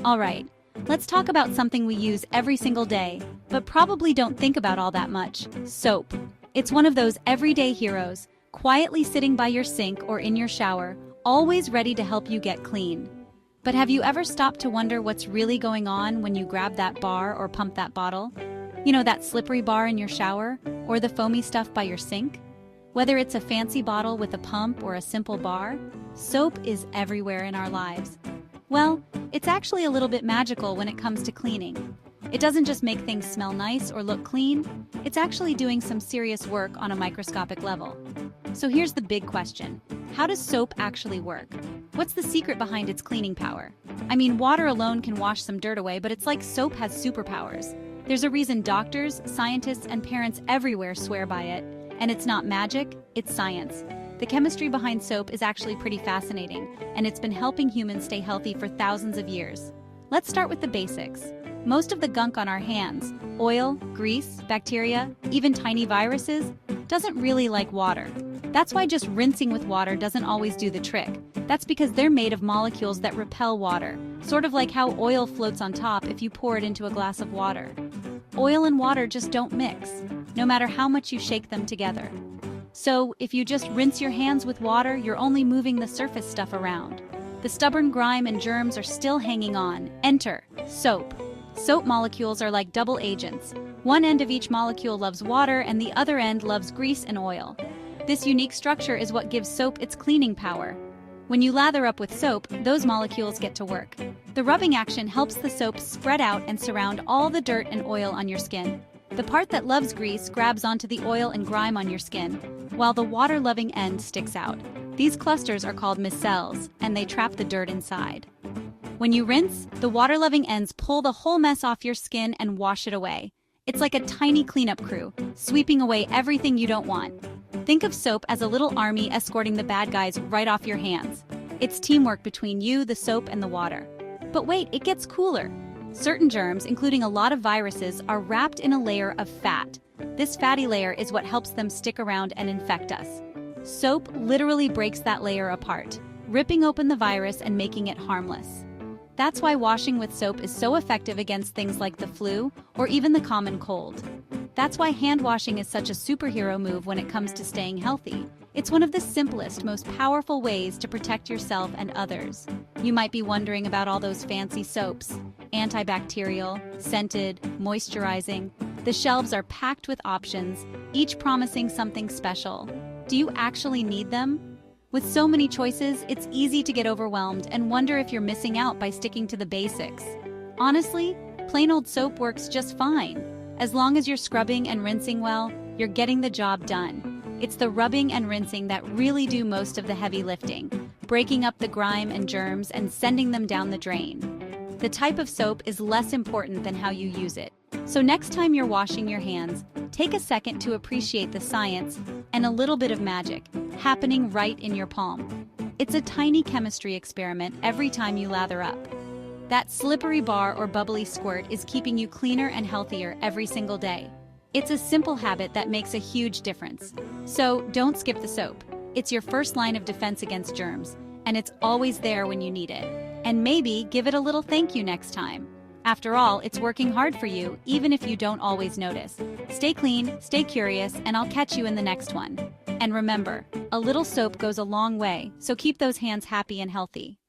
Alright, let's talk about something we use every single day, but probably don't think about all that much: soap. It's one of those everyday heroes, quietly sitting by your sink or in your shower, always ready to help you get clean. But have you ever stopped to wonder what's really going on when you grab that bar or pump that bottle? You know, that slippery bar in your shower, or the foamy stuff by your sink? Whether it's a fancy bottle with a pump or a simple bar, soap is everywhere in our lives. Well, it's actually a little bit magical when it comes to cleaning. It doesn't just make things smell nice or look clean, it's actually doing some serious work on a microscopic level. So here's the big question: how does soap actually work? What's the secret behind its cleaning power? I mean, water alone can wash some dirt away, but it's like soap has superpowers. There's a reason doctors, scientists, and parents everywhere swear by it, and it's not magic, it's science. The chemistry behind soap is actually pretty fascinating, and it's been helping humans stay healthy for thousands of years. Let's start with the basics. Most of the gunk on our hands, oil, grease, bacteria, even tiny viruses, doesn't really like water. That's why just rinsing with water doesn't always do the trick. That's because they're made of molecules that repel water, sort of like how oil floats on top if you pour it into a glass of water. Oil and water just don't mix, no matter how much you shake them together. So, if you just rinse your hands with water, you're only moving the surface stuff around. The stubborn grime and germs are still hanging on. Enter soap. Soap molecules are like double agents. One end of each molecule loves water and the other end loves grease and oil. This unique structure is what gives soap its cleaning power. When you lather up with soap, those molecules get to work. The rubbing action helps the soap spread out and surround all the dirt and oil on your skin. The part that loves grease grabs onto the oil and grime on your skin, while the water-loving end sticks out. These clusters are called micelles, and they trap the dirt inside. When you rinse, the water-loving ends pull the whole mess off your skin and wash it away. It's like a tiny cleanup crew, sweeping away everything you don't want. Think of soap as a little army escorting the bad guys right off your hands. It's teamwork between you, the soap, and the water. But wait, it gets cooler. Certain germs, including a lot of viruses, are wrapped in a layer of fat. This fatty layer is what helps them stick around and infect us. Soap literally breaks that layer apart, ripping open the virus and making it harmless. That's why washing with soap is so effective against things like the flu or even the common cold. That's why hand washing is such a superhero move when it comes to staying healthy. It's one of the simplest, most powerful ways to protect yourself and others. You might be wondering about all those fancy soaps: antibacterial, scented, moisturizing. The shelves are packed with options, each promising something special. Do you actually need them? With so many choices, it's easy to get overwhelmed and wonder if you're missing out by sticking to the basics. Honestly, plain old soap works just fine. As long as you're scrubbing and rinsing well, you're getting the job done. It's the rubbing and rinsing that really do most of the heavy lifting, breaking up the grime and germs and sending them down the drain. The type of soap is less important than how you use it. So next time you're washing your hands, take a second to appreciate the science and a little bit of magic happening right in your palm. It's a tiny chemistry experiment every time you lather up. That slippery bar or bubbly squirt is keeping you cleaner and healthier every single day. It's a simple habit that makes a huge difference. So don't skip the soap. It's your first line of defense against germs, and it's always there when you need it. And maybe give it a little thank you next time. After all, it's working hard for you, even if you don't always notice. Stay clean, stay curious, and I'll catch you in the next one. And remember, a little soap goes a long way, so keep those hands happy and healthy.